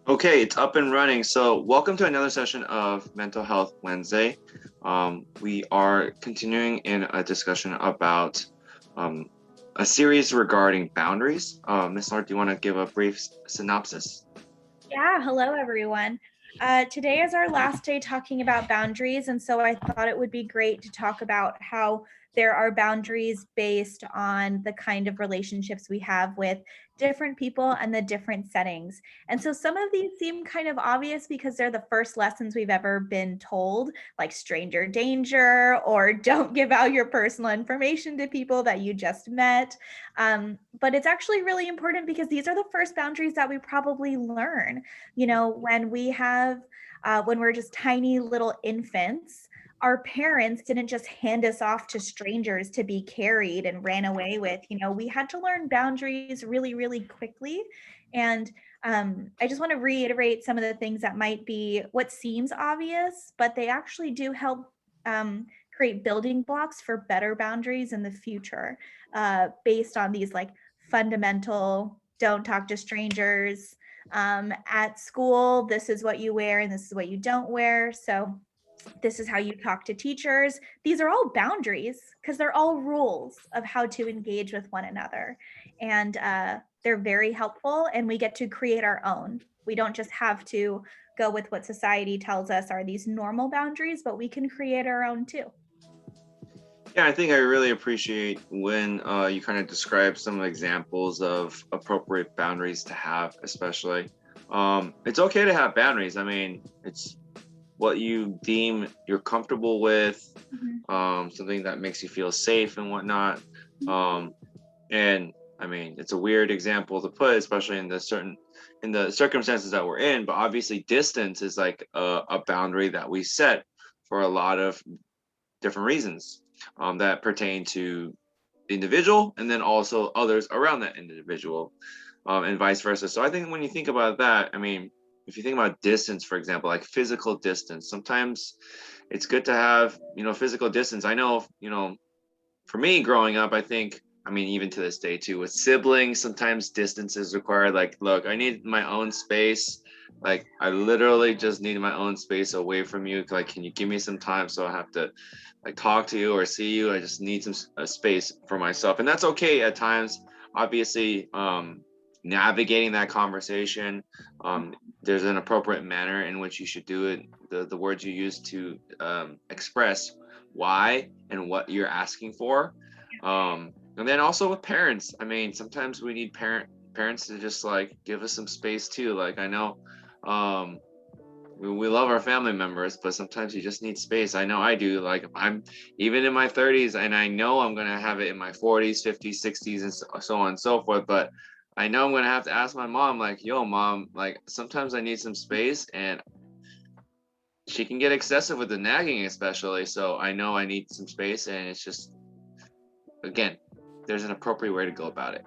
Okay, it's up and running. So, welcome to another session of Mental Health Wednesday. We are continuing in a discussion about um, a series regarding boundaries. Ms. Lord, do you want to give a brief synopsis? Yeah, hello everyone. Today is our last day talking about boundaries, and so I thought it would be great to talk about how there are boundaries based on the kind of relationships we have with different people and the different settings. And so some of these seem kind of obvious because they're the first lessons we've ever been told, like stranger danger or don't give out your personal information to people that you just met. But it's actually really important because these are the first boundaries that we probably learn. When we're just tiny little infants, our parents didn't just hand us off to strangers to be carried and ran away with. We had to learn boundaries really, really quickly. And I just want to reiterate some of the things that might be what seems obvious, but they actually do help create building blocks for better boundaries in the future, based on these like fundamental don't talk to strangers. At school, this is what you wear and this is what you don't wear. So this is how you talk to teachers. These are all boundaries because they're all rules of how to engage with one another. And they're very helpful, and we get to create our own. We don't just have to go with what society tells us are these normal boundaries, but we can create our own too. Yeah, I think I really appreciate when you kind of describe some examples of appropriate boundaries to have, especially. It's okay to have boundaries. I mean, it's what you deem you're comfortable with, Mhm. something that makes you feel safe and whatnot. Um, and I mean, it's a weird example to put, especially in the circumstances that we're in. But obviously, distance is like a boundary that we set for a lot of different reasons that pertain to the individual and then also others around that individual, and vice versa. So I think when you think about that, I mean, if you think about distance, for example, like physical distance, sometimes it's good to have, physical distance. I know, for me growing up, I think, I mean, even to this day too, with siblings, sometimes distance is required. Like, look, I need my own space. Like, I literally just need my own space away from you. Like, can you give me some time so I have to like talk to you or see you? I just need some space for myself, and that's okay at times. Obviously, navigating that conversation, there's an appropriate manner in which you should do it. The words you use to express why and what you're asking for. And then also with parents, I mean, sometimes we need parents to just like give us some space too. Like, I know, we love our family members, but sometimes you just need space. I know I do. Like, I'm even in my 30s, and I know I'm gonna have it in my 40s, 50s, 60s, and so on and so forth. But I know I'm gonna have to ask my mom, like, yo, mom, like sometimes I need some space, and she can get excessive with the nagging, especially. So I know I need some space, and it's just, again, there's an appropriate way to go about it.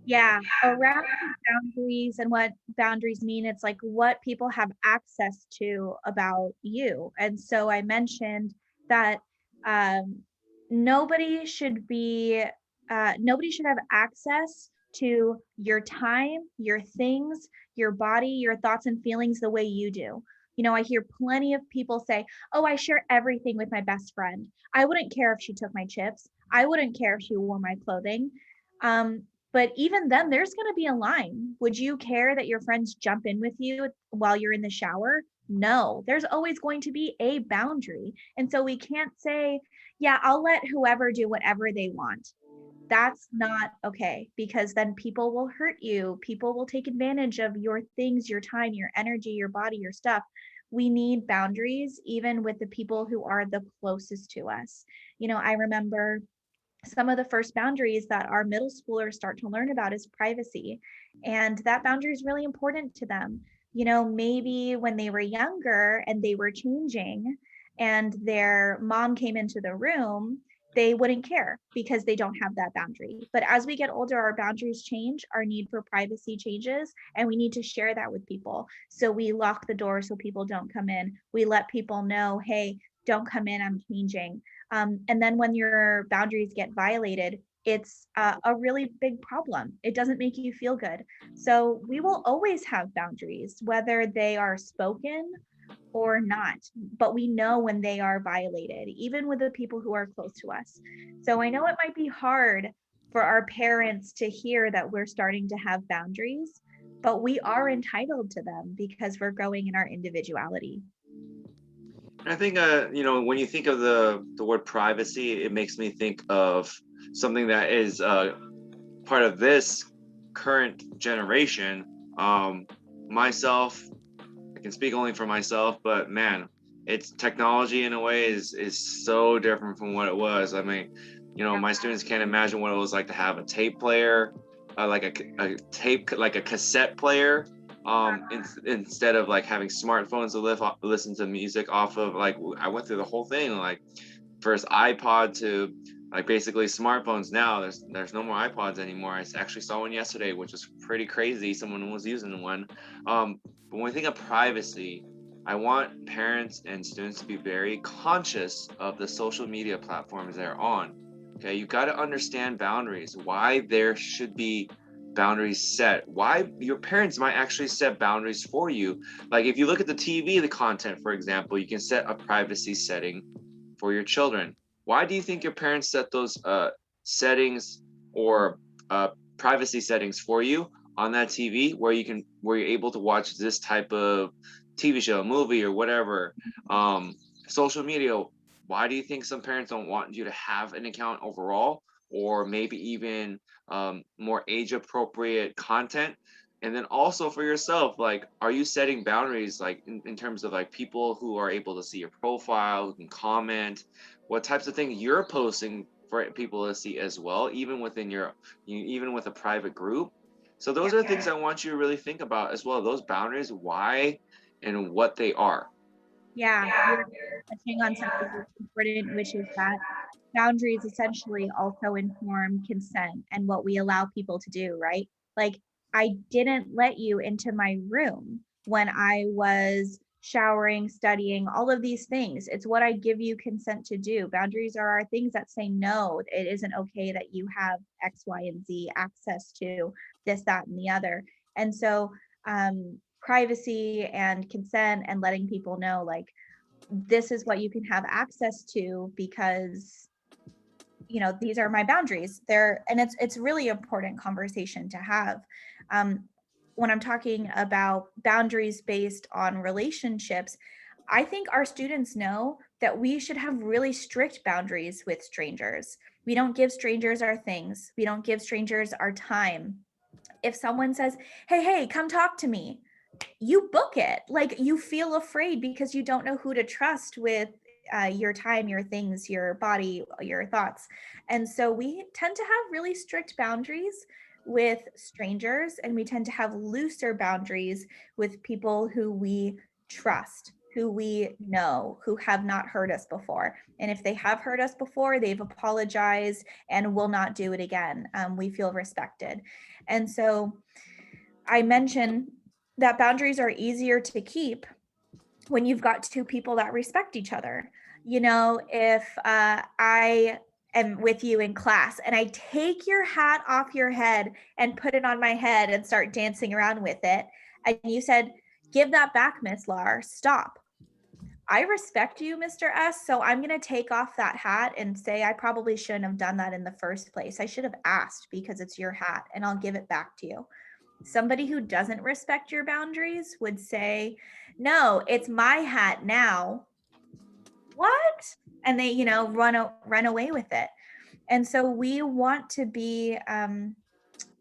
Yeah, around boundaries and what boundaries mean, it's like what people have access to about you. And so I mentioned that um, nobody should be, nobody should have access to your time, your things, your body, your thoughts and feelings the way you do. I hear plenty of people say, "Oh, I share everything with my best friend. I wouldn't care if she took my chips. I wouldn't care if she wore my clothing." But even then, there's going to be a line. Would you care that your friends jump in with you while you're in the shower? No, there's always going to be a boundary. And so we can't say, yeah, I'll let whoever do whatever they want. That's not okay, because then people will hurt you. People will take advantage of your things, your time, your energy, your body, your stuff. We need boundaries, even with the people who are the closest to us. I remember some of the first boundaries that our middle schoolers start to learn about is privacy. And that boundary is really important to them. Maybe when they were younger and they were changing and their mom came into the room, they wouldn't care because they don't have that boundary. But as we get older, our boundaries change, our need for privacy changes, and we need to share that with people. So we lock the door so people don't come in. We let people know, hey, don't come in, I'm changing. And then when your boundaries get violated, it's a really big problem. It doesn't make you feel good. So we will always have boundaries, whether they are spoken or not, but we know when they are violated, even with the people who are close to us. So I know it might be hard for our parents to hear that we're starting to have boundaries, but we are entitled to them because we're growing in our individuality. I think when you think of the word privacy, it makes me think of something that is part of this current generation. Myself, I can speak only for myself, but man, it's technology in a way is so different from what it was. I mean, my students can't imagine what it was like to have a tape player, like a tape, like a cassette player, instead of like having smartphones to listen to music off of. Like I went through the whole thing, like first iPod to like basically smartphones. Now there's no more iPods anymore. I actually saw one yesterday, which is pretty crazy. Someone was using one. But when we think of privacy, I want parents and students to be very conscious of the social media platforms they're on. Okay, you got to understand boundaries, why there should be boundaries set, why your parents might actually set boundaries for you. Like if you look at the TV, the content, for example, you can set a privacy setting for your children. Why do you think your parents set those settings or privacy settings for you on that TV, where you're able to watch this type of TV show, movie, or whatever? Social media. Why do you think some parents don't want you to have an account overall, or maybe even more age appropriate content? And then also for yourself, like, are you setting boundaries, like in terms of like people who are able to see your profile, who can comment, what types of things you're posting for people to see as well, even within even with a private group? So those are things I want you to really think about as well. Those boundaries, why and what they are. Yeah, you're touching on something that's important, which is that boundaries essentially also inform consent and what we allow people to do, right? Like, I didn't let you into my room when I was showering, studying, all of these things. It's what I give you consent to do. Boundaries are our things that say, no, it isn't okay that you have X, Y, and Z access to this, that, and the other. And so, privacy and consent and letting people know, like, this is what you can have access to because these are my boundaries there. And it's really important conversation to have. When I'm talking about boundaries based on relationships, I think our students know that we should have really strict boundaries with strangers. We don't give strangers our things, we don't give strangers our time. If someone says, hey, come talk to me, you book it. Like, you feel afraid because you don't know who to trust with your time, your things, your body, your thoughts. And so we tend to have really strict boundaries with strangers, and we tend to have looser boundaries with people who we trust, who we know, who have not hurt us before. And if they have hurt us before, they've apologized and will not do it again. We feel respected. And so I mentioned that boundaries are easier to keep when you've got two people that respect each other. If I am with you in class and I take your hat off your head and put it on my head and start dancing around with it, and you said, give that back, Miss Lar, stop. I respect you, Mr. S, so I'm going to take off that hat and say I probably shouldn't have done that in the first place. I should have asked because it's your hat, and I'll give it back to you. Somebody who doesn't respect your boundaries would say, no, it's my hat now. What? And they, run away with it. And so we want to be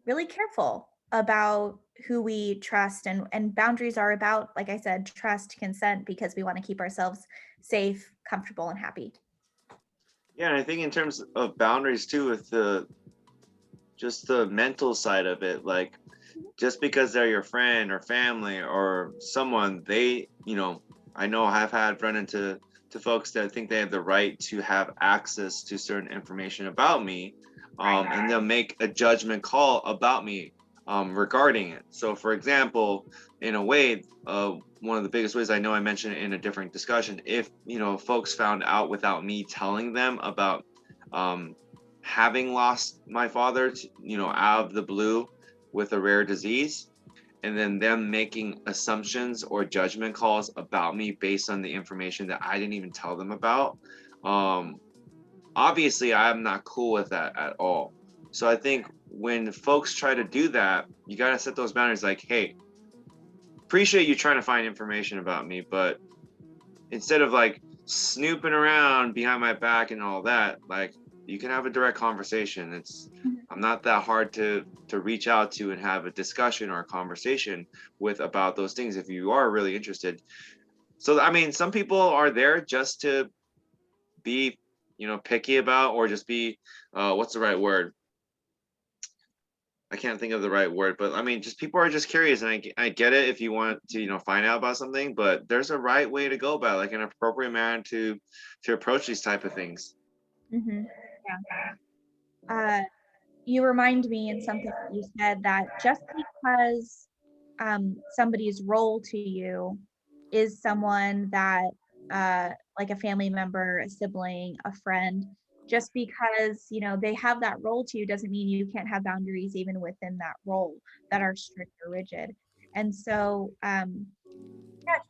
really careful about who we trust, and boundaries are about, like I said, trust, consent, because we want to keep ourselves safe, comfortable, and happy. Yeah, and I think in terms of boundaries too, with just the mental side of it, like just because they're your friend or family or someone, they, I know I've had run into folks that think they have the right to have access to certain information about me, and they'll make a judgment call about me regarding it. So for example, in a way, one of the biggest ways, I know I mentioned it in a different discussion, if folks found out without me telling them about having lost my father, out of the blue with a rare disease, and then them making assumptions or judgment calls about me based on the information that I didn't even tell them about. Um, Obviously, I'm not cool with that at all. So I think when folks try to do that, you got to set those boundaries like, hey, appreciate you trying to find information about me, but instead of like snooping around behind my back and all that, like you can have a direct conversation. I'm not that hard to reach out to and have a discussion or a conversation with about those things if you are really interested. So I mean, some people are there just to be, picky about, or just be, what's the right word? I can't think of the right word, but I mean, just people are just curious, and I get it if you want to, find out about something, but there's a right way to go about it, like an appropriate manner to approach these type of things. Mm-hmm. Yeah. You remind me in something that you said that just because somebody's role to you is someone that, like a family member, a sibling, a friend, just because they have that role to you doesn't mean you can't have boundaries even within that role that are strict or rigid. And so yeah,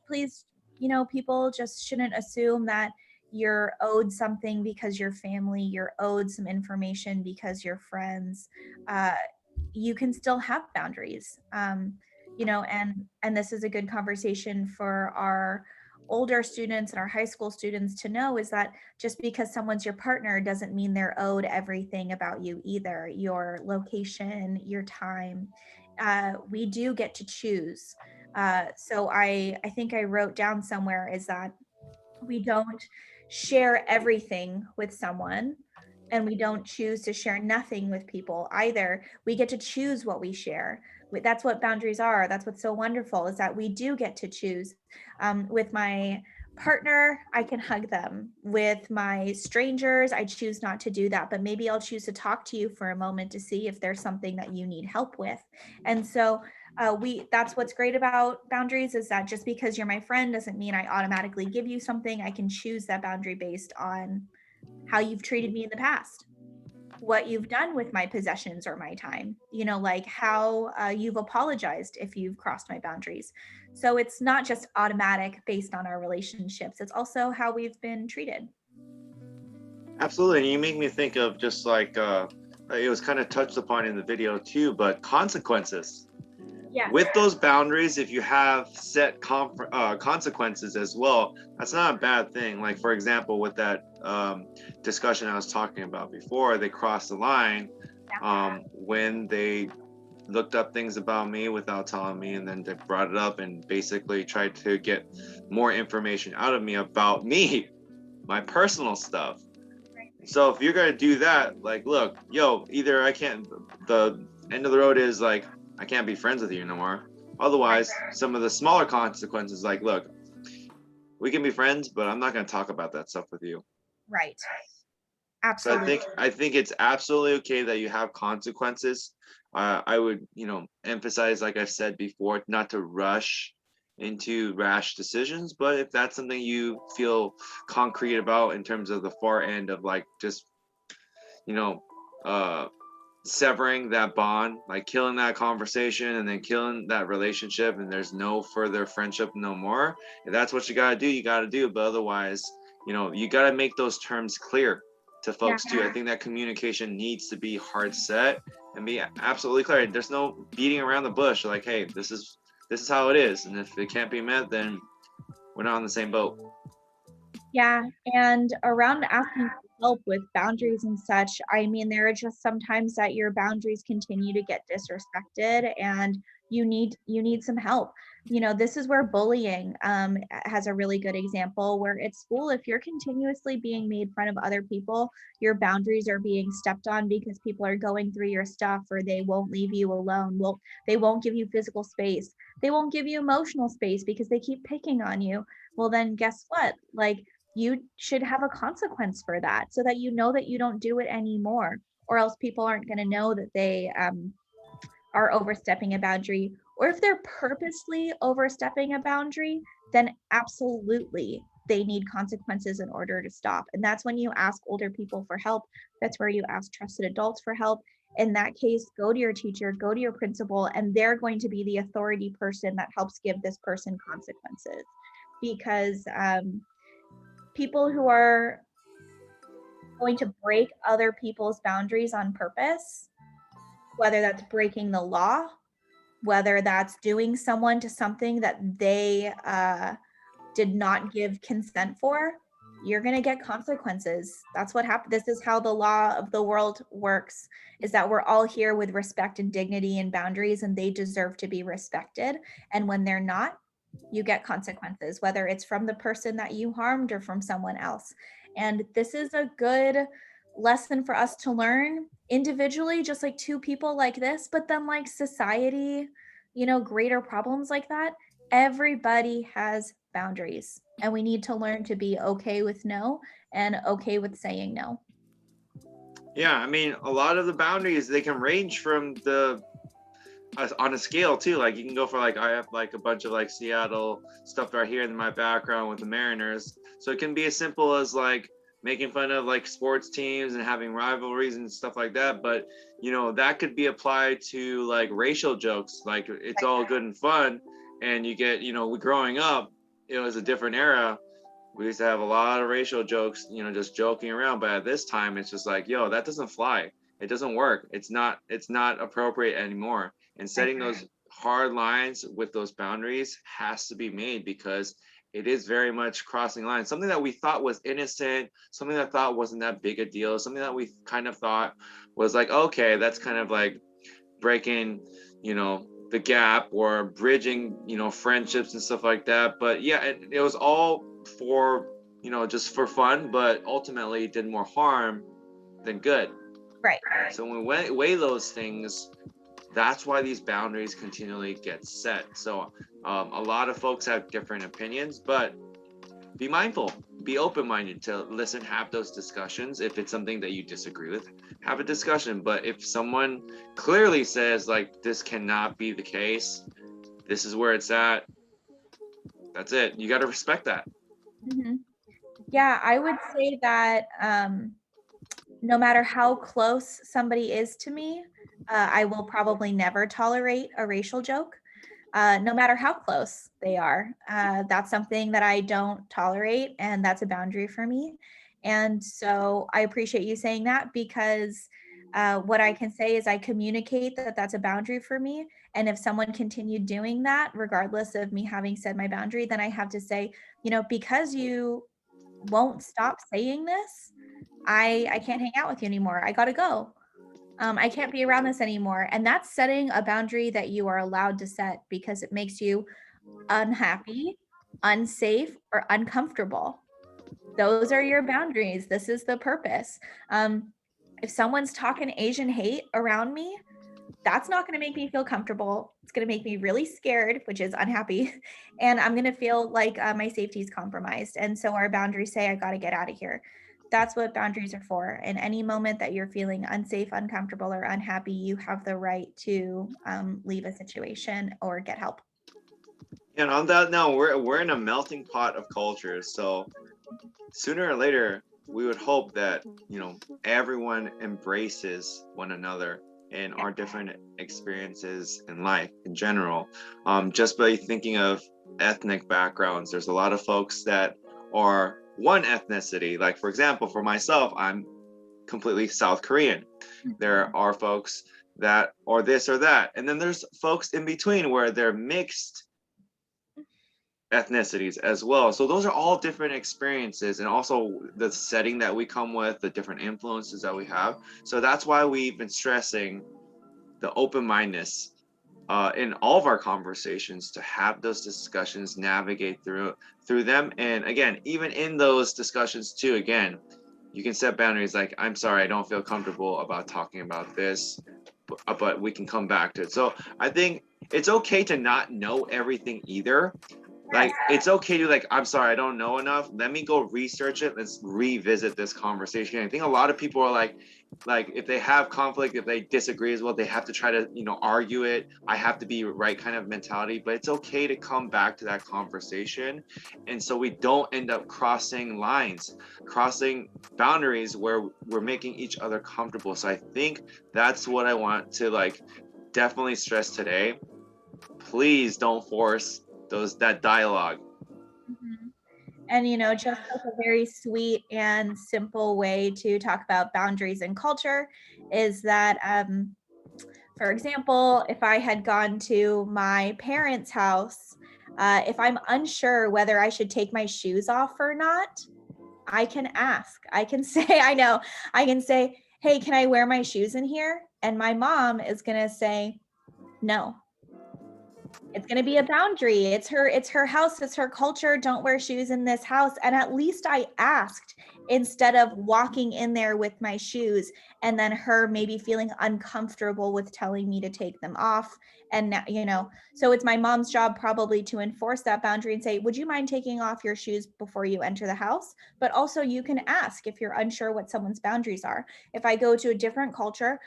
please, people just shouldn't assume that you're owed something because you're family, you're owed some information because you're friends. uh, you can still have boundaries. And this is a good conversation for our older students and our high school students to know, is that just because someone's your partner doesn't mean they're owed everything about you either. Your location, your time, we do get to choose. So I think I wrote down somewhere is that we don't share everything with someone, and we don't choose to share nothing with people either. We get to choose what we share. That's what boundaries are. That's what's so wonderful, is that we do get to choose. With my partner, I can hug them. With my strangers, I choose not to do that, but maybe I'll choose to talk to you for a moment to see if there's something that you need help with. And so that's what's great about boundaries, is that just because you're my friend doesn't mean I automatically give you something. I can choose that boundary based on how you've treated me in the past, what you've done with my possessions or my time, like how you've apologized if you've crossed my boundaries. So it's not just automatic based on our relationships, it's also how we've been treated. Absolutely, and you make me think of just like, it was kind of touched upon in the video too, but consequences. Yeah. With those boundaries, if you have set consequences as well, that's not a bad thing. Like, for example, with that discussion I was talking about before, they crossed the line when they looked up things about me without telling me, and then they brought it up and basically tried to get more information out of me about me, my personal stuff. So if you're gonna do that, like, look, yo, either I can't, the end of the road is like, I can't be friends with you no more. Otherwise, some of the smaller consequences, like, look, we can be friends, but I'm not gonna talk about that stuff with you. Right. So Absolutely. I think it's absolutely okay that you have consequences. I would, emphasize, like I've said before, not to rush into rash decisions, but if that's something you feel concrete about in terms of the far end of like just, you know, uh severing that bond, like killing that conversation and then killing that relationship, and there's no further friendship no more. If that's what you got to do, you got to do. But otherwise, you got to make those terms clear to Yeah. folks too. I think that communication needs to be hard set and be absolutely clear. There's no beating around the bush, like, hey, this is how it is, and if it can't be met, then we're not on the same boat. Yeah, and around asking for help with boundaries and such, I mean, there are just sometimes that your boundaries continue to get disrespected and you need some help. This is where bullying has a really good example, where at school, if you're continuously being made fun of other people, your boundaries are being stepped on because people are going through your stuff, or they won't leave you alone. Well, they won't give you physical space. They won't give you emotional space because they keep picking on you. Well, then guess what? Like, you should have a consequence for that, so that you know that you don't do it anymore, or else people aren't going to know that they are overstepping a boundary. Or if they're purposely overstepping a boundary, then absolutely they need consequences in order to stop. And that's when you ask older people for help. That's where you ask trusted adults for help. In that case, go to your teacher, go to your principal, and they're going to be the authority person that helps give this person consequences. Because people who are going to break other people's boundaries on purpose, whether that's breaking the law, whether that's doing someone to something that they did not give consent for, you're going to get consequences. That's what happened. This is how the law of the world works, is that we're all here with respect and dignity and boundaries, and they deserve to be respected. And when they're not, you get consequences, whether it's from the person that you harmed or from someone else. And this is a good lesson for us to learn individually, just like two people like this, but then like society, greater problems like that. Everybody has boundaries, and we need to learn to be okay with no and okay with saying no. Yeah, I mean, a lot of the boundaries, they can range from on a scale too. Like you can go for I have like a bunch of like Seattle stuff right here in my background with the Mariners. So it can be as simple as like making fun of like sports teams and having rivalries and stuff like that. But that could be applied to like racial jokes. Like it's all good and fun. And you get, growing up, it was a different era. We used to have a lot of racial jokes, just joking around. But at this time, it's just like, yo, that doesn't fly. It doesn't work. It's not appropriate anymore. And setting those hard lines with those boundaries has to be made, because it is very much crossing lines. Something that we thought was innocent, something that thought wasn't that big a deal, something that we kind of thought was like, okay, that's kind of like breaking, the gap or bridging, friendships and stuff like that. But yeah, it was all for, just for fun, but ultimately it did more harm than good. Right. So when we weigh those things, that's why these boundaries continually get set. So a lot of folks have different opinions, but be mindful, be open-minded to listen, have those discussions. If it's something that you disagree with, have a discussion. But if someone clearly says like, this cannot be the case, this is where it's at, that's it. You got to respect that. Mm-hmm. Yeah, I would say that no matter how close somebody is to me, I will probably never tolerate a racial joke, no matter how close they are. That's something that I don't tolerate, and that's a boundary for me. And so I appreciate you saying that, because what I can say is I communicate that that's a boundary for me. And if someone continued doing that, regardless of me having said my boundary, then I have to say, because you won't stop saying this, I can't hang out with you anymore. I got to go. I can't be around this anymore. And that's setting a boundary that you are allowed to set, because it makes you unhappy, unsafe, or uncomfortable. Those are your boundaries. This is the purpose. If someone's talking Asian hate around me, that's not going to make me feel comfortable. It's going to make me really scared, which is unhappy. And I'm going to feel like my safety is compromised. And so our boundaries say, I got to get out of here. That's what boundaries are for. In any moment that you're feeling unsafe, uncomfortable, or unhappy, you have the right to leave a situation or get help. And on that note, we're in a melting pot of cultures. So sooner or later, we would hope that, everyone embraces one another and our different experiences in life in general. Just by thinking of ethnic backgrounds, there's a lot of folks that are one ethnicity. Like, for example, for myself, I'm completely South Korean. There are folks that are this or that. And then there's folks in between where they're mixed ethnicities as well. So those are all different experiences, and also the setting that we come with, the different influences that we have. So that's why we've been stressing the open-mindedness in all of our conversations, to have those discussions, navigate through them. And again, even in those discussions too, again, you can set boundaries like, I'm sorry, I don't feel comfortable about talking about this, but we can come back to it. So I think it's okay to not know everything either, Like, it's okay to like, I'm sorry, I don't know enough. Let me go research it. Let's revisit this conversation. I think a lot of people are like if they have conflict, if they disagree as well, they have to try to, argue it. I have to be right kind of mentality, but it's okay to come back to that conversation. And so we don't end up crossing lines, crossing boundaries where we're making each other comfortable. So I think that's what I want to like definitely stress today. Please don't force that dialogue. Mhm. And, just like a very sweet and simple way to talk about boundaries and culture is that, for example, if I had gone to my parents' house, if I'm unsure whether I should take my shoes off or not, I can ask. I can say, I know, I can say, hey, can I wear my shoes in here? And my mom is going to say, no. It's going to be a boundary. It's her house, it's her culture. Don't wear shoes in this house. And at least I asked, instead of walking in there with my shoes and then her maybe feeling uncomfortable with telling me to take them off. And now, so it's my mom's job probably to enforce that boundary and say, would you mind taking off your shoes before you enter the house? But also you can ask if you're unsure what someone's boundaries are. If I go to a different culture,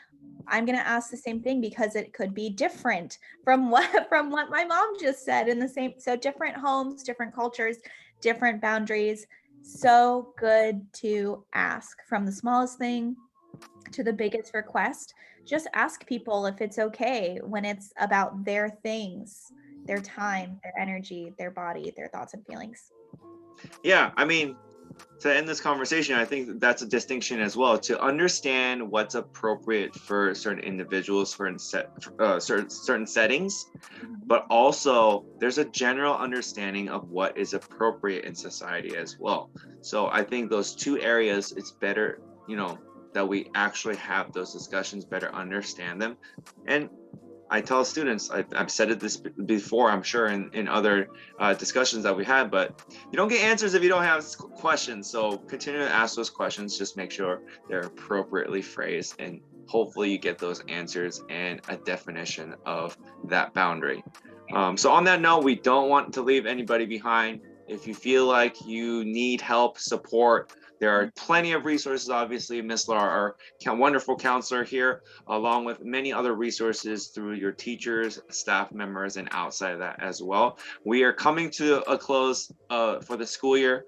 I'm going to ask the same thing because it could be different from what my mom just said. In the same, so different homes, different cultures, different boundaries. So good to ask, from the smallest thing to the biggest request. Just ask people if it's okay when it's about their things, their time, their energy, their body, their thoughts and feelings. Yeah, I mean, to end this conversation, I think that's a distinction as well, to understand what's appropriate for certain individuals for certain settings, but also there's a general understanding of what is appropriate in society as well. So I think those two areas, it's better, that we actually have those discussions, better understand them. And I tell students, I've said this before, I'm sure in other discussions that we had, but you don't get answers if you don't have questions. So continue to ask those questions, just make sure they're appropriately phrased, and hopefully you get those answers and a definition of that boundary. So on that note, we don't want to leave anybody behind. If you feel like you need help, support, there are plenty of resources. Obviously, Miss Laura, our wonderful counselor here, along with many other resources through your teachers, staff members, and outside of that as well. We are coming to a close for the school year.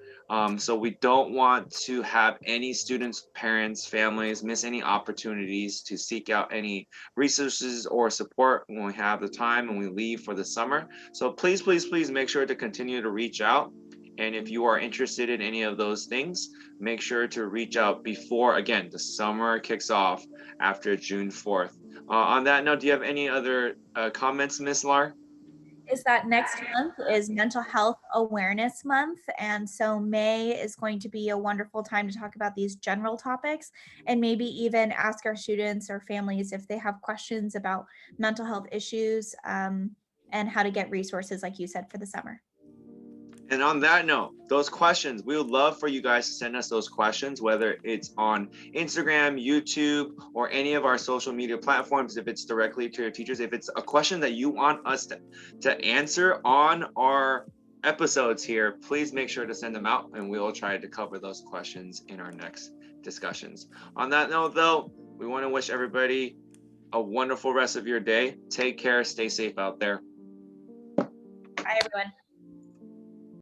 So we don't want to have any students, parents, families miss any opportunities to seek out any resources or support when we have the time and we leave for the summer. So please, please, please make sure to continue to reach out. And if you are interested in any of those things, make sure to reach out before, again, the summer kicks off after June 4th. On that note, do you have any other comments, Miss Lar? Is that next month is Mental Health Awareness Month. And so May is going to be a wonderful time to talk about these general topics, and maybe even ask our students or families if they have questions about mental health issues, and how to get resources, like you said, for the summer. And on that note, those questions, we would love for you guys to send us those questions, whether it's on Instagram, YouTube, or any of our social media platforms. If it's directly to your teachers, if it's a question that you want us to answer on our episodes here, please make sure to send them out, and we will try to cover those questions in our next discussions. On that note, though, we want to wish everybody a wonderful rest of your day. Take care, stay safe out there. Bye, everyone.